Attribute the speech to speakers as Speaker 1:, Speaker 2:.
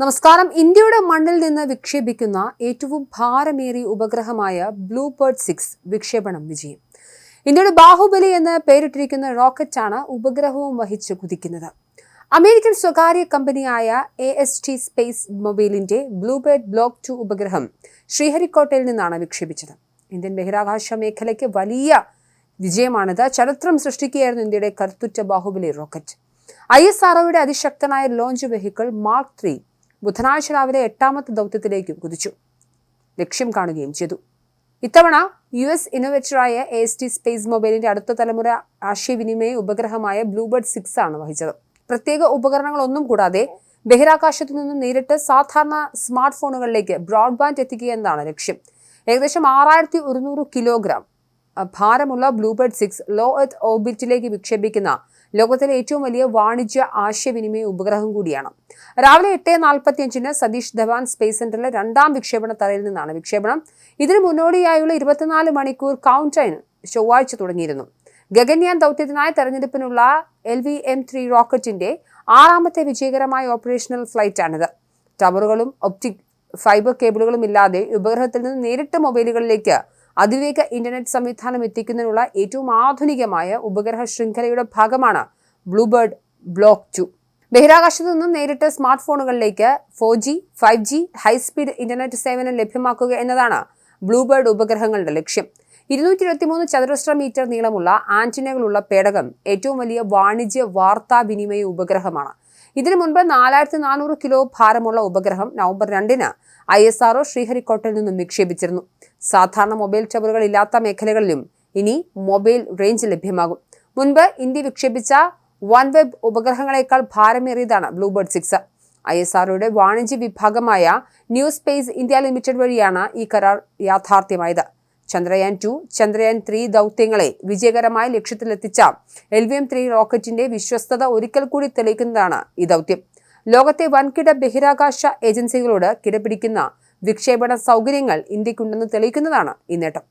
Speaker 1: നമസ്കാരം. ഇന്ത്യയുടെ മണ്ണിൽ നിന്ന് വിക്ഷേപിക്കുന്ന ഏറ്റവും ഭാരമേറിയ ഉപഗ്രഹമായ ബ്ലൂബേർഡ് 6 വിക്ഷേപണം വിജയം. ഇന്ത്യയുടെ ബാഹുബലി എന്ന് പേരിട്ടിരിക്കുന്ന റോക്കറ്റാണ് ഉപഗ്രഹവും വഹിച്ച് കുതിക്കുന്നത്. അമേരിക്കൻ സ്വകാര്യ കമ്പനിയായ AST സ്പേസ് മൊബൈലിന്റെ ബ്ലൂബേർഡ് ബ്ലോക്ക് 2 ഉപഗ്രഹം ശ്രീഹരിക്കോട്ടയിൽ നിന്നാണ് വിക്ഷേപിച്ചത്. ഇന്ത്യൻ ബഹിരാകാശ മേഖലയ്ക്ക് വലിയ വിജയമാണിത്. ചരിത്രം സൃഷ്ടിക്കുകയായിരുന്നു ഇന്ത്യയുടെ കരുത്തുറ്റ ബാഹുബലി റോക്കറ്റ്. ISROയുടെ അതിശക്തനായ ലോഞ്ച് വെഹിക്കിൾ മാർക്ക് 3 ബുധനാഴ്ച രാവിലെ 8ാമത്തെ ദൗത്യത്തിലേക്ക് കുതിച്ചു ലക്ഷ്യം കാണുകയും ചെയ്തു. ഇത്തവണ US ഇന്നോവേറ്ററായ AST സ്പേസ് മൊബൈലിന്റെ അടുത്ത തലമുറ ആശയവിനിമയ ഉപഗ്രഹമായ ബ്ലൂബേർഡ് 6 ആണ് വഹിച്ചത്. പ്രത്യേക ഉപകരണങ്ങളൊന്നും കൂടാതെ ബഹിരാകാശത്തു നിന്നും നേരിട്ട് സാധാരണ സ്മാർട്ട് ഫോണുകളിലേക്ക് ബ്രോഡ്ബാൻഡ് എത്തിക്കുക എന്നതാണ് ലക്ഷ്യം. ഏകദേശം 6100 കിലോഗ്രാം ഭാരമുള്ള ബ്ലൂബേർഡ് 6 ലോ എർത്ത് ഓർബിറ്റിലേക്ക് വിക്ഷേപിക്കുന്ന ലോകത്തിലെ ഏറ്റവും വലിയ വാണിജ്യ ആശയവിനിമയ ഉപഗ്രഹം കൂടിയാണ്. രാവിലെ 8:45 സതീഷ് ധവാൻ സ്പേസ് സെന്ററിലെ 2ാം വിക്ഷേപണ തറയിൽ നിന്നാണ് വിക്ഷേപണം. ഇതിന് മുന്നോടിയായുള്ള 24 മണിക്കൂർ കൗണ്ട് ടൈം ചൊവ്വാഴ്ച തുടങ്ങിയിരുന്നു. ഗഗൻയാൻ ദൗത്യത്തിനായി തെരഞ്ഞെടുപ്പിനുള്ള LVM-3 റോക്കറ്റിന്റെ 6ാമത്തെ വിജയകരമായ ഓപ്പറേഷണൽ ഫ്ലൈറ്റാണിത്. ടവറുകളും ഒപ്റ്റിക് ഫൈബർ കേബിളുകളും ഇല്ലാതെ ഉപഗ്രഹത്തിൽ നിന്ന് നേരിട്ട് മൊബൈലുകളിലേക്ക് അതിവേഗ ഇന്റർനെറ്റ് സംവിധാനം എത്തിക്കുന്നതിനുള്ള ഏറ്റവും ആധുനികമായ ഉപഗ്രഹ ശൃംഖലയുടെ ഭാഗമാണ് ബ്ലൂബേർഡ് ബ്ലോക്ക് 2. ബഹിരാകാശത്തു നിന്നും നേരിട്ട് smart ഫോണുകളിലേക്ക് 4G, 5G high speed internet സേവനം ലഭ്യമാക്കുക എന്നതാണ് ബ്ലൂബേർഡ് ഉപഗ്രഹങ്ങളുടെ ലക്ഷ്യം. 223 ചതുരശ്ര മീറ്റർ നീളമുള്ള ആന്റിനകളുള്ള പേടകം ഏറ്റവും വലിയ വാണിജ്യ വാർത്താവിനിമയ ഉപഗ്രഹമാണ്. ഇതിനു മുൻപ് 4400 കിലോ ഭാരമുള്ള ഉപഗ്രഹം നവംബർ 2-ന് ISRO ശ്രീഹരിക്കോട്ടയിൽ നിന്നും വിക്ഷേപിച്ചിരുന്നു. സാധാരണ മൊബൈൽ ടവറുകൾ ഇല്ലാത്ത മേഖലകളിലും ഇനി മൊബൈൽ റേഞ്ച് ലഭ്യമാകും. മുൻപ് ഇന്ത്യ വിക്ഷേപിച്ച OneWeb ഉപഗ്രഹങ്ങളെക്കാൾ ഭാരമേറിയതാണ് ബ്ലൂബേർഡ് 6. ISROയുടെ വാണിജ്യ വിഭാഗമായ ന്യൂ സ്പേസ് ഇന്ത്യ ലിമിറ്റഡ് വഴിയാണ് ഈ കരാർ യാഥാർത്ഥ്യമായത്. ചന്ദ്രയാൻ 2, ചന്ദ്രയാൻ 3 ദൗത്യങ്ങളെ വിജയകരമായി ലക്ഷ്യത്തിലെത്തിച്ച LVM-3 റോക്കറ്റിന്റെ വിശ്വസ്തത ഒരിക്കൽ കൂടി തെളിയിക്കുന്നതാണ് ഈ ദൗത്യം. ലോകത്തെ വൻകിട ബഹിരാകാശ ഏജൻസികളോട് കിടപിടിക്കുന്ന വിക്ഷേപണ സൗകര്യങ്ങൾ ഇന്ത്യക്കുണ്ടെന്ന് തെളിയിക്കുന്നതാണ് ഈ നേട്ടം.